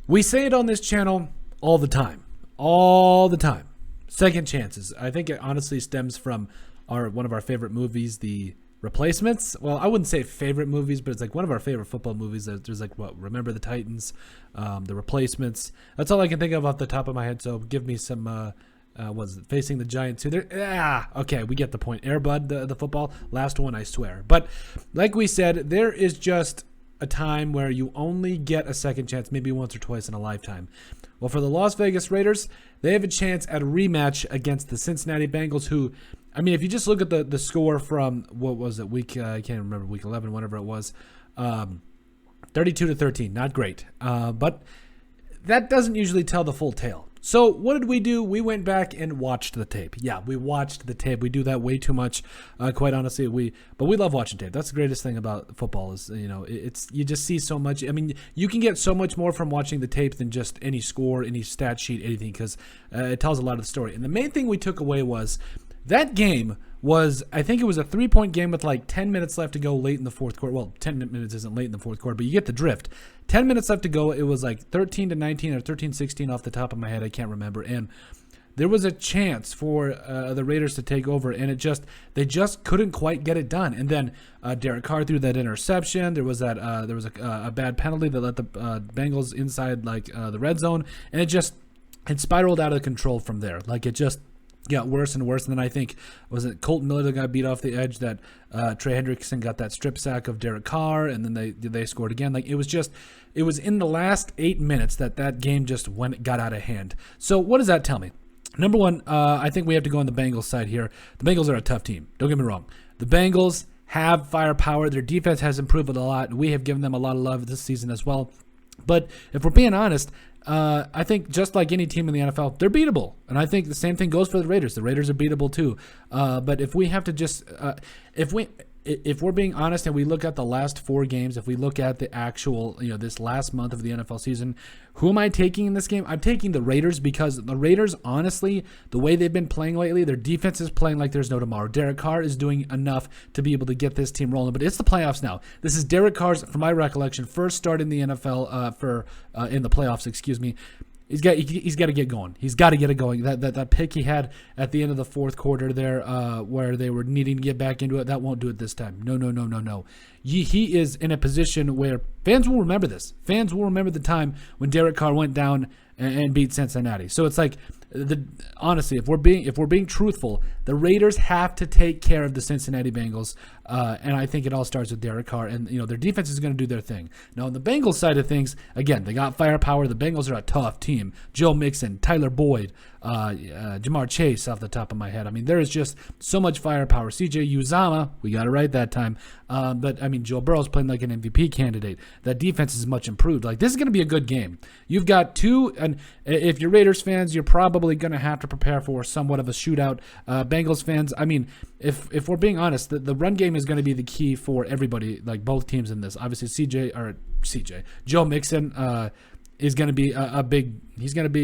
We say it on this channel all the time. All the time. Second chances. I think it honestly stems from one of our favorite movies, The Replacements. Well, I wouldn't say favorite movies, but it's like one of our favorite football movies. There's like, Remember the Titans, The Replacements. That's all I can think of off the top of my head. So give me some, was it Facing the Giants too? Okay, we get the point. Air Bud, the football, last one, I swear. But like we said, there is just a time where you only get a second chance, maybe once or twice in a lifetime. Well, for the Las Vegas Raiders, they have a chance at a rematch against the Cincinnati Bengals, who, I mean, if you just look at the score from, what was it, I can't remember, week 11, whatever it was, 32-13, not great. But that doesn't usually tell the full tale. So what did we do? We went back and watched the tape. Yeah, we watched the tape. We do that way too much, quite honestly. But we love watching tape. That's the greatest thing about football is, it's you just see so much. I mean, you can get so much more from watching the tape than just any score, any stat sheet, anything, because it tells a lot of the story. And the main thing we took away was that game was, I think it was a 3-point game with like 10 minutes left to go late in the fourth quarter. Well, 10 minutes isn't late in the fourth quarter, but you get the drift. 10 minutes left to go. It was like 13-19 or 13-16 off the top of my head. I can't remember. And there was a chance for the Raiders to take over, and they just couldn't quite get it done. And then Derek Carr threw that interception. There was a bad penalty that let the Bengals inside the red zone, and it spiraled out of control from there. Like it just got worse and worse. And then I think, was it Colton Miller that got beat off the edge, that Trey Hendrickson got that strip sack of Derek Carr, and then they scored again. Like it was in the last 8 minutes that game just got out of hand. So what does that tell me? Number one, I think we have to go on the Bengals side here. The Bengals are a tough team. Don't get me wrong. The Bengals have firepower. Their defense has improved a lot. We have given them a lot of love this season as well. But if we're being honest, I think just like any team in the NFL, they're beatable. And I think the same thing goes for the Raiders. The Raiders are beatable too. But if we have to just if we're being honest and we look at the last 4 games, if we look at the actual, this last month of the NFL season, who am I taking in this game? I'm taking the Raiders, because the Raiders, honestly, the way they've been playing lately, their defense is playing like there's no tomorrow. Derek Carr is doing enough to be able to get this team rolling, but it's the playoffs now. This is Derek Carr's, from my recollection, first start in the NFL in the playoffs, excuse me. He's got to get going. He's got to get it going. That pick he had at the end of the fourth quarter there, where they were needing to get back into it, that won't do it this time. No. He is in a position where fans will remember this. Fans will remember the time when Derek Carr went down and beat Cincinnati. So it's like, honestly, if we're being truthful, the Raiders have to take care of the Cincinnati Bengals, and I think it all starts with Derek Carr, and their defense is going to do their thing. Now on the Bengals side of things, again, they got firepower. The Bengals are a tough team. Joe Mixon, Tyler Boyd, Jamar Chase off the top of my head. I mean, there is just so much firepower. CJ Uzomah, we got it right that time. But I mean, Joe Burrow's playing like an MVP candidate. That defense is much improved. Like, this is going to be a good game. You've got two, and if you're Raiders fans, you're probably going to have to prepare for somewhat of a shootout. Bengals fans, I mean, if we're being honest, the run game is going to be the key for everybody, like both teams in this. Obviously, Joe Mixon is going to be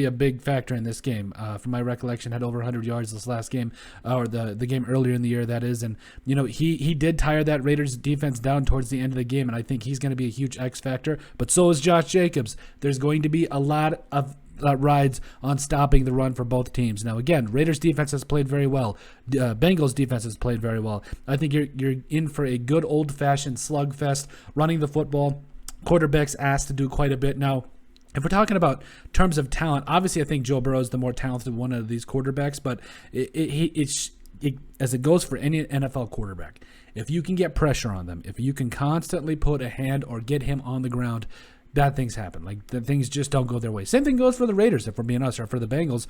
a big factor in this game. From my recollection, had over 100 yards this last game, or the game earlier in the year, that is. And he did tire that Raiders defense down towards the end of the game, and I think he's going to be a huge X factor. But so is Josh Jacobs. There's going to be a lot of rides on stopping the run for both teams. Now again, Raiders defense has played very well. Bengals defense has played very well. I think you're in for a good old-fashioned slugfest running the football. Quarterbacks asked to do quite a bit. Now, if we're talking about terms of talent, obviously I think Joe Burrow is the more talented one of these quarterbacks, but as it goes for any NFL quarterback, if you can get pressure on them, if you can constantly put a hand or get him on the ground, bad things happen. Like, the things just don't go their way. Same thing goes for the Raiders, if we're being honest, or for the Bengals,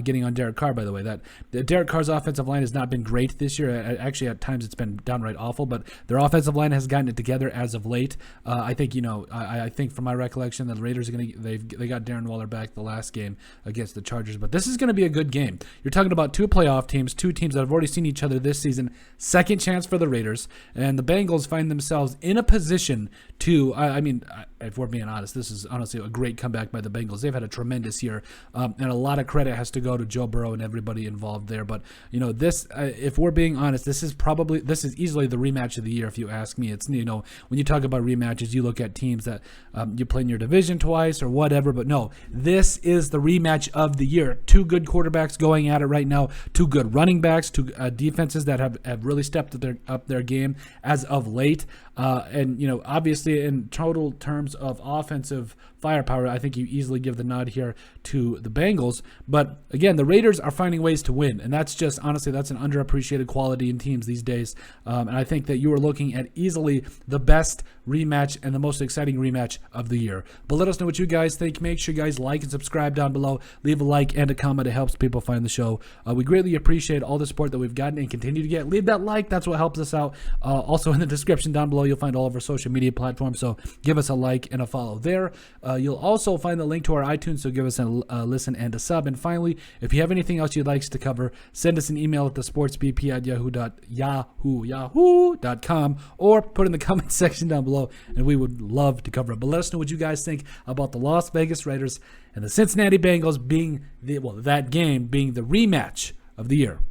getting on Derek Carr, by the way. Derek Carr's offensive line has not been great this year. Actually, at times it's been downright awful, but their offensive line has gotten it together as of late. I think, I think from my recollection that the Raiders are they got Darren Waller back the last game against the Chargers, but this is going to be a good game. You're talking about two playoff teams, two teams that have already seen each other this season. Second chance for the Raiders, and the Bengals find themselves in a position to, if we're being being honest, this is honestly a great comeback by the Bengals. They've had a tremendous year, and a lot of credit has to go to Joe Burrow and everybody involved there. But this, if we're being honest, this is easily the rematch of the year, if you ask me. It's when you talk about rematches, you look at teams that you play in your division twice or whatever. But no, this is the rematch of the year. Two good quarterbacks going at it right now. Two good running backs. Two defenses that have really stepped up their game as of late. And obviously in total terms of offensive firepower, I think you easily give the nod here to the Bengals. But again, the Raiders are finding ways to win, and that's just honestly that's an underappreciated quality in teams these days. And I think that you are looking at easily the best rematch and the most exciting rematch of the year. But let us know what you guys think. Make sure you guys like and subscribe down below. Leave a like and a comment. It helps people find the show. We greatly appreciate all the support that we've gotten and continue to get. Leave that like. That's what helps us out. Also in the description down below, you'll find all of our social media platforms. So give us a like and a follow there. You'll also find the link to our iTunes. So give us a listen and a sub. And finally, if you have anything else you'd like us to cover, send us an email at thesportsbp@yahoo.com or put in the comment section down below, and we would love to cover it. But let us know what you guys think about the Las Vegas Raiders and the Cincinnati Bengals being that game being the rematch of the year.